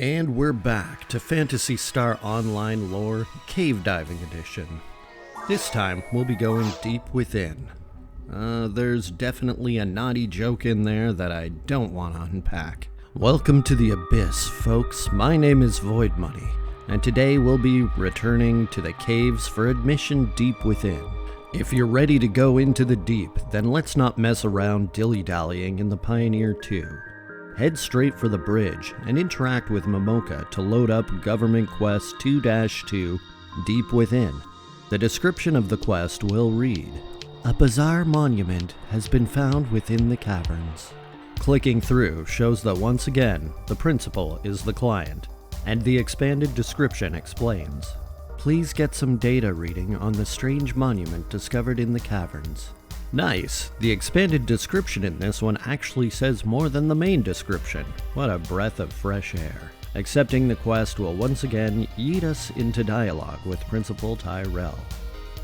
And we're back to Phantasy Star Online Lore Cave Diving Edition. This time, we'll be going deep within. There's definitely a naughty joke in there that I don't want to unpack. Welcome to the Abyss, folks. My name is Void Money, and today we'll be returning to the caves for admission deep within. If you're ready to go into the deep, then let's not mess around dilly-dallying in the Pioneer 2. Head straight for the bridge and interact with Momoka to load up Government Quest 2-2 Deep Within. The description of the quest will read, "A bizarre monument has been found within the caverns." Clicking through shows that once again, the principal is the client, and the expanded description explains, "Please get some data reading on the strange monument discovered in the caverns." Nice, the expanded description in this one actually says more than the main description. What a breath of fresh air. Accepting the quest will once again yeet us into dialogue with Principal Tyrell.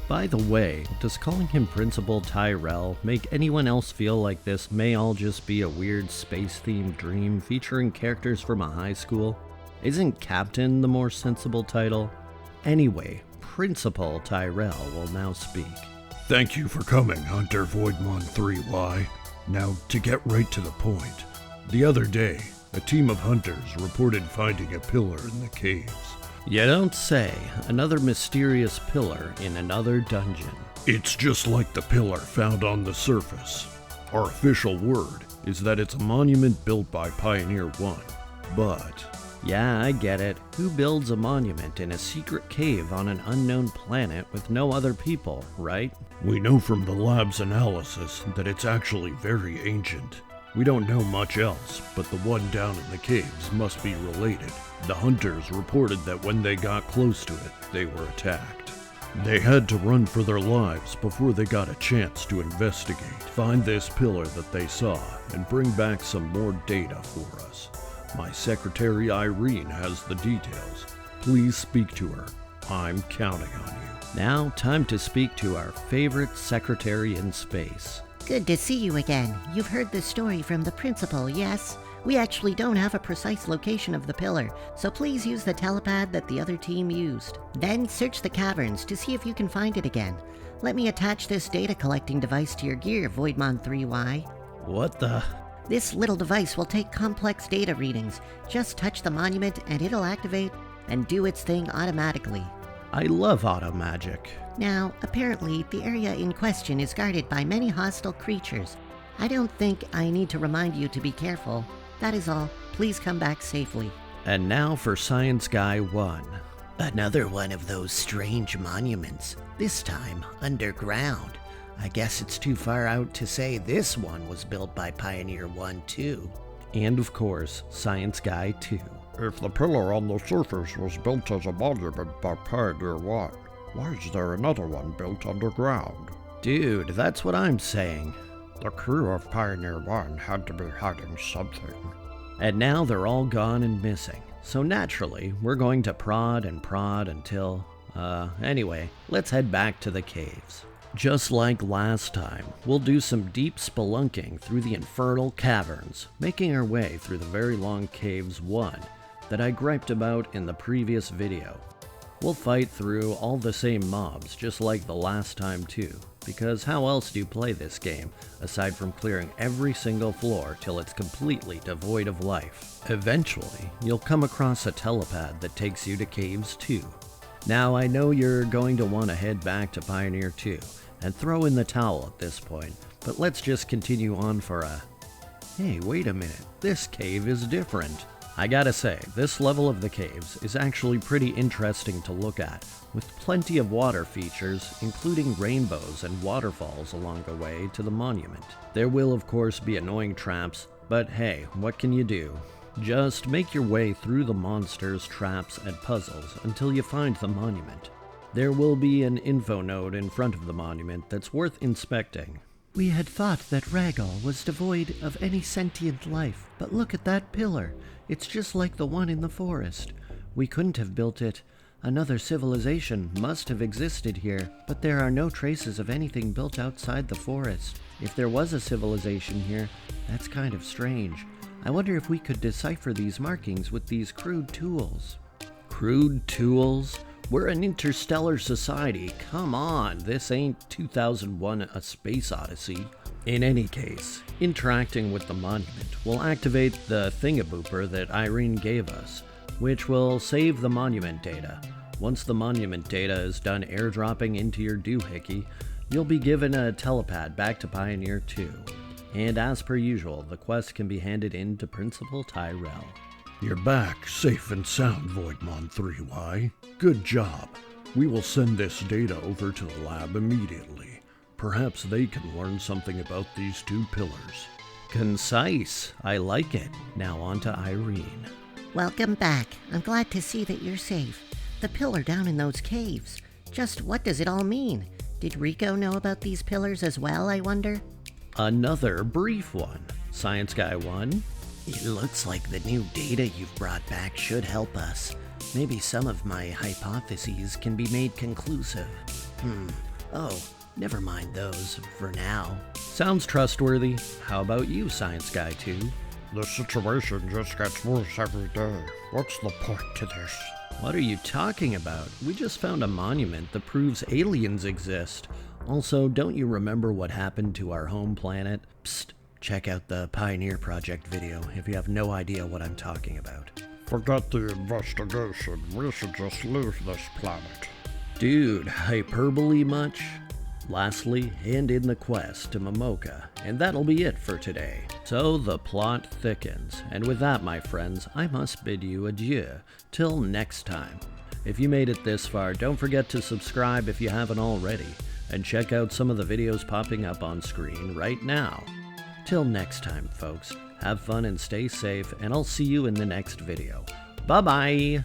By the way, does calling him Principal Tyrell make anyone else feel like this may all just be a weird space-themed dream featuring characters from a high school? Isn't Captain the more sensible title? Anyway, Principal Tyrell will now speak. Thank you for coming, Hunter Voidmon 3Y. Now, to get right to the point, the other day, a team of hunters reported finding a pillar in the caves. You don't say. Another mysterious pillar in another dungeon. It's just like the pillar found on the surface. Our official word is that it's a monument built by Pioneer 1, but... Yeah, I get it. Who builds a monument in a secret cave on an unknown planet with no other people, right? We know from the lab's analysis that it's actually very ancient. We don't know much else, but the one down in the caves must be related. The hunters reported that when they got close to it, they were attacked. They had to run for their lives before they got a chance to investigate, find this pillar that they saw, and bring back some more data for us. My secretary Irene has the details. Please speak to her. I'm counting on you. Now, time to speak to our favorite secretary in space. Good to see you again. You've heard the story from the principal, yes? We actually don't have a precise location of the pillar, so please use the telepad that the other team used. Then search the caverns to see if you can find it again. Let me attach this data collecting device to your gear, Voidmon 3Y. What the... This little device will take complex data readings. Just touch the monument and it'll activate and do its thing automatically. I love auto magic. Now, apparently, the area in question is guarded by many hostile creatures. I don't think I need to remind you to be careful. That is all. Please come back safely. And now for Science Guy 1. Another one of those strange monuments, this time underground. I guess it's too far out to say this one was built by Pioneer 1 too. And of course, Science Guy 2. If the pillar on the surface was built as a monument by Pioneer 1, why is there another one built underground? Dude, that's what I'm saying. The crew of Pioneer 1 had to be hiding something. And now they're all gone and missing. So naturally, we're going to prod until... Anyway, let's head back to the caves. Just like last time, we'll do some deep spelunking through the infernal caverns, making our way through the very long caves 1 that I griped about in the previous video. We'll fight through all the same mobs just like the last time too, because how else do you play this game aside from clearing every single floor till it's completely devoid of life? Eventually, you'll come across a telepad that takes you to caves 2. Now I know you're going to want to head back to Pioneer 2 and throw in the towel at this point, but let's just continue on for a... Hey, wait a minute, this cave is different. I gotta say, this level of the caves is actually pretty interesting to look at, with plenty of water features, including rainbows and waterfalls along the way to the monument. There will of course be annoying traps, but hey, what can you do? Just make your way through the monsters, traps, and puzzles until you find the monument. There will be an info node in front of the monument that's worth inspecting. We had thought that Ragol was devoid of any sentient life, but look at that pillar. It's just like the one in the forest. We couldn't have built it. Another civilization must have existed here, but there are no traces of anything built outside the forest. If there was a civilization here, that's kind of strange. I wonder if we could decipher these markings with these crude tools. Crude tools? We're an interstellar society. Come on, this ain't 2001 A Space Odyssey. In any case, interacting with the monument will activate the thingabooper that Irene gave us, which will save the monument data. Once the monument data is done airdropping into your doohickey, you'll be given a telepad back to Pioneer 2. And as per usual, the quest can be handed in to Principal Tyrell. You're back, safe and sound, Voidmon 3Y. Good job. We will send this data over to the lab immediately. Perhaps they can learn something about these two pillars. Concise. I like it. Now on to Irene. Welcome back. I'm glad to see that you're safe. The pillar down in those caves. Just what does it all mean? Did Rico know about these pillars as well, I wonder? Another brief one. Science Guy 1? It looks like the new data you've brought back should help us. Maybe some of my hypotheses can be made conclusive. Oh, never mind those for now. Sounds trustworthy. How about you, Science Guy 2? The situation just gets worse every day. What's the point to this? What are you talking about? We just found a monument that proves aliens exist. Also, don't you remember what happened to our home planet? Psst, check out the Pioneer Project video if you have no idea what I'm talking about. Forget the investigation. We should just leave this planet. Dude, hyperbole much? Lastly, hand in the quest to Momoka, and that'll be it for today. So the plot thickens, and with that, my friends, I must bid you adieu, till next time. If you made it this far, don't forget to subscribe if you haven't already, and check out some of the videos popping up on screen right now. Till next time, folks, have fun and stay safe, and I'll see you in the next video. Bye-bye!